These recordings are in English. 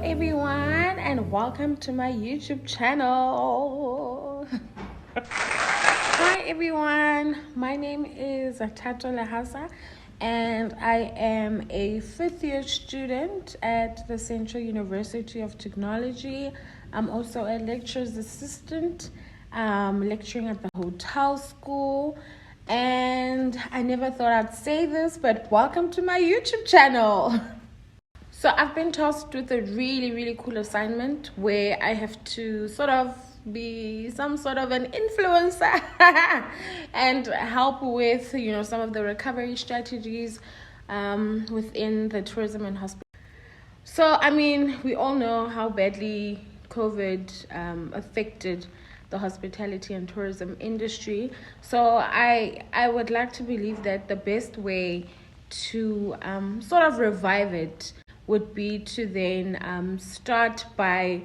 everyone, and welcome to my YouTube channel. Hi everyone, my name is Tato Lahasa and I am a 5th year student at the Central University of Technology. I'm also a lecturer's assistant, lecturing at the hotel school. And I never thought I'd say this, but welcome to my YouTube channel. So I've been tasked with a really cool assignment where I have to sort of be some sort of an influencer and help with, some of the recovery strategies within the tourism and hospitality. So, we all know how badly COVID affected the hospitality and tourism industry. So I would like to believe that the best way to sort of revive it would be to then start by,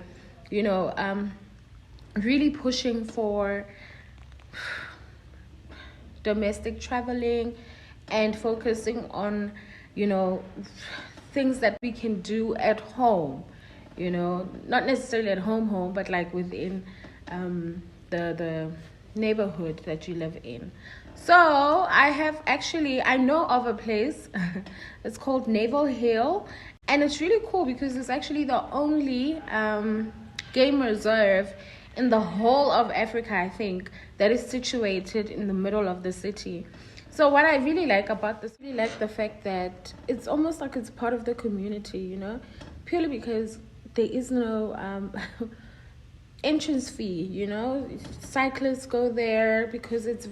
really pushing for domestic traveling and focusing on, things that we can do at home, not necessarily at home, but like within the neighborhood that you live in. So I know of a place. It's called Naval Hill, and it's really cool because it's actually the only game reserve in the whole of Africa, I think, that is situated in the middle of the city. So what I really like about this, really like the fact that it's almost like it's part of the community, purely because there is no entrance fee. Cyclists go there because it's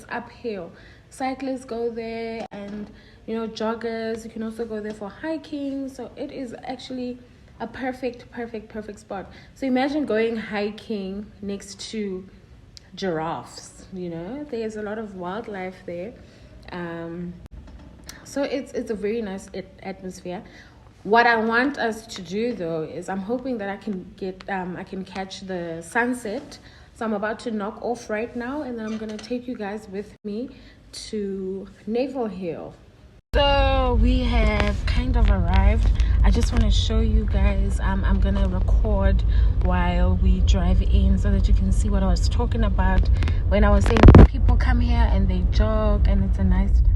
uphill. Cyclists go there, and joggers, you can also go there for hiking. So it is actually a perfect spot. So imagine going hiking next to giraffes. There's a lot of wildlife there. So it's a very nice atmosphere. What I want us to do though is I'm hoping that I can catch the sunset. So I'm about to knock off right now, and then I'm gonna take you guys with me to Naval Hill. So we have kind of arrived. I just want to show you guys. I'm gonna record while we drive in so that you can see what I was talking about when I was saying people come here and they jog and it's a nice time.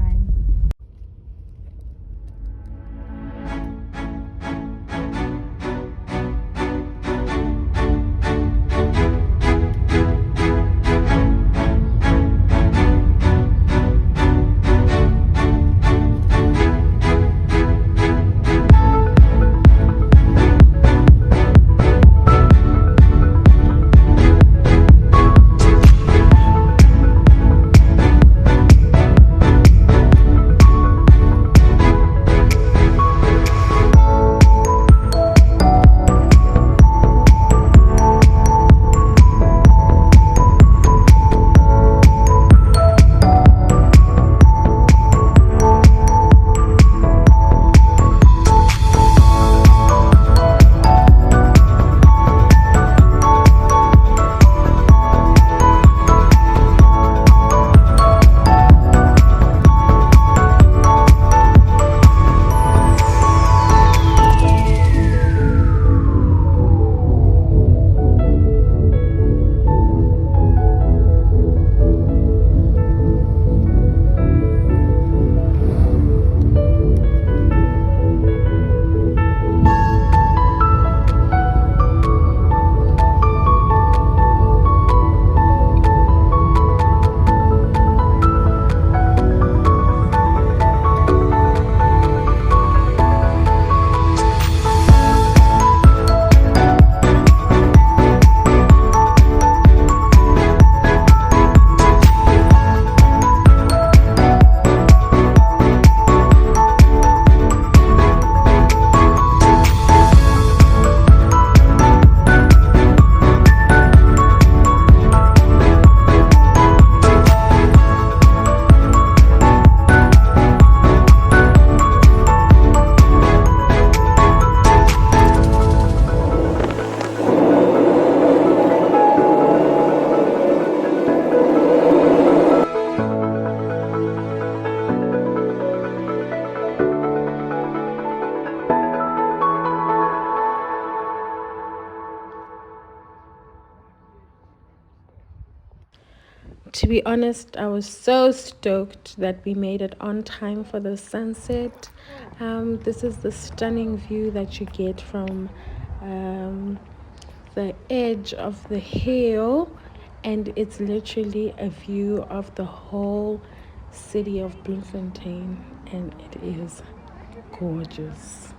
To be honest, I was so stoked that we made it on time for the sunset. This is the stunning view that you get from the edge of the hill, and it's literally a view of the whole city of Bloemfontein, and it is gorgeous.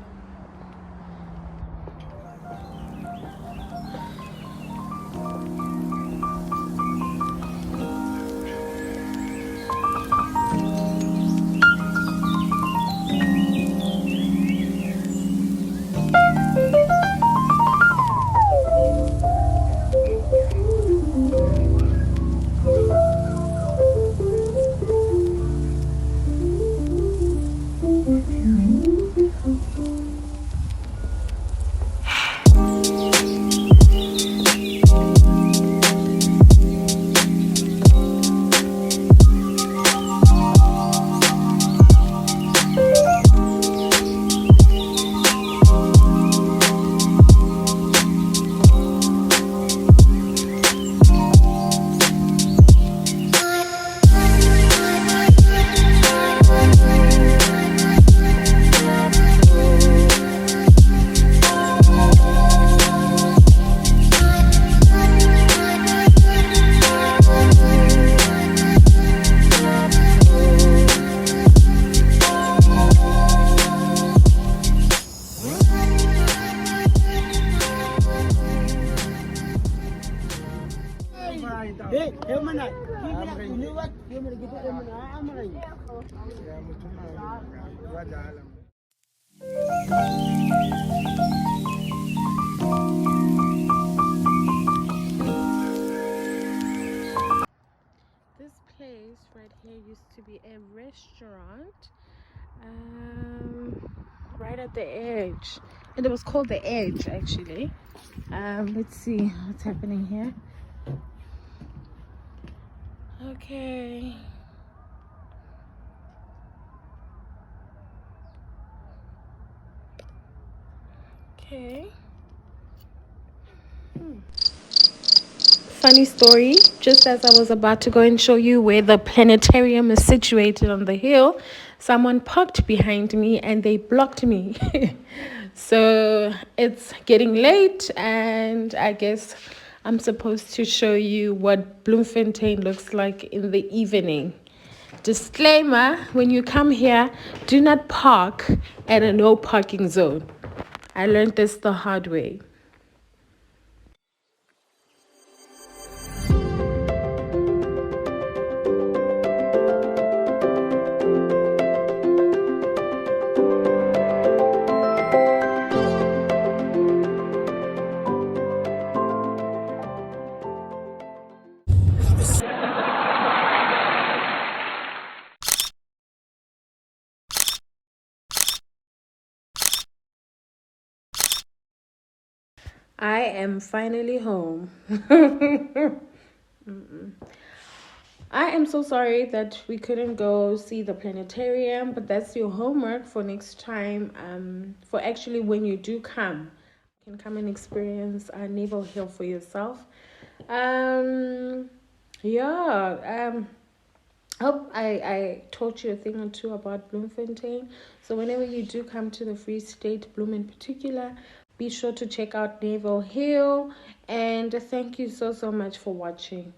This place right here used to be a restaurant, right at the edge, and it was called the Edge actually. Let's see what's happening here. Okay. Okay. Funny story, just as I was about to go and show you where the planetarium is situated on the hill, someone parked behind me and they blocked me. So it's getting late, and I guess I'm supposed to show you what Bloemfontein looks like in the evening. Disclaimer, when you come here, do not park at a no parking zone. I learned this the hard way. I am finally home. I am so sorry that we couldn't go see the planetarium, but that's your homework for next time. For actually when you do come, you can come and experience Naval Hill for yourself. Yeah. Hope I taught you a thing or two about Bloemfontein. So whenever you do come to the Free State, Bloem in particular, be sure to check out Naval Hill. And thank you so much for watching.